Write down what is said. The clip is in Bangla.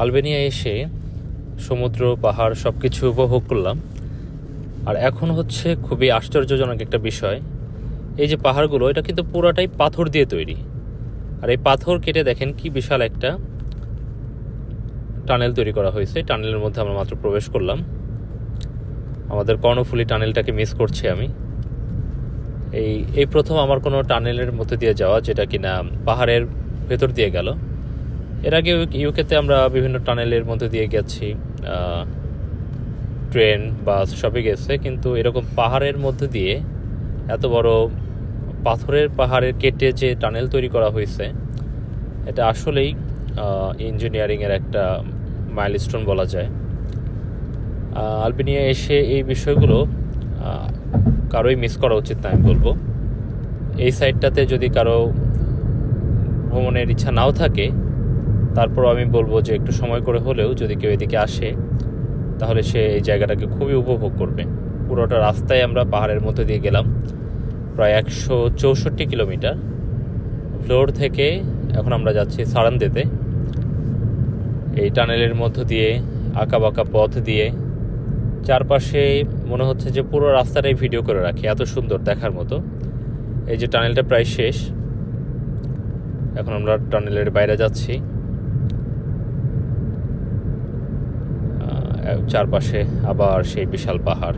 আলবেনিয়া এসে সমুদ্র পাহাড় সব কিছু উপভোগ করলাম। আর এখন হচ্ছে খুবই আশ্চর্যজনক একটা বিষয়, এই যে পাহাড়গুলো এটা কিন্তু পুরাটাই পাথর দিয়ে তৈরি। আর এই পাথর কেটে দেখেন কি বিশাল একটা টানেল তৈরি করা হয়েছে। টানেলের মধ্যে আমরা মাত্র প্রবেশ করলাম। আমাদের কর্ণফুলী টানেলটাকে মিস করছি আমি। এই প্রথম আমার কোনো টানেলের মধ্যে দিয়ে যাওয়া, যেটা কিনা পাহাড়ের ভেতর দিয়ে গেল। এর আগে ইউকেতে আমরা বিভিন্ন টানেলের মধ্যে দিয়ে গেছি, ট্রেন বাস সবই গেছে, কিন্তু এরকম পাহাড়ের মধ্যে দিয়ে এত বড় পাহাড়ের কেটে যে টানেল তৈরি করা হয়েছে, এটা আসলেই ইঞ্জিনিয়ারিংয়ের একটা মাইলস্টোন বলা যায়। আলবেনিয়া এসে এই বিষয়গুলো কারোই মিস করা উচিত না আমি বলবো। এই সাইডটাতে যদি কারো ভ্রমণের ইচ্ছা নাও থাকে, তারপর আমি বলবো যে একটু সময় করে হলেও যদি কেউ এদিকে আসে, তাহলে সে এই জায়গাটাকে খুবই উপভোগ করবে। পুরোটা রাস্তায় আমরা পাহাড়ের মধ্যে দিয়ে গেলাম, প্রায় 164 কিলোমিটার। ফ্লোর থেকে এখন আমরা যাচ্ছি সারান্দেতে। এই টানেলের মধ্য দিয়ে আঁকা বাঁকা পথ দিয়ে চারপাশে মনে হচ্ছে যে পুরো রাস্তাটাই ভিডিও করে রাখি, এত সুন্দর দেখার মতো। এই যে টানেলটা প্রায় শেষ, এখন আমরা টানেলের বাইরে যাচ্ছি। চারপাশে আবার সেই বিশাল পাহাড়।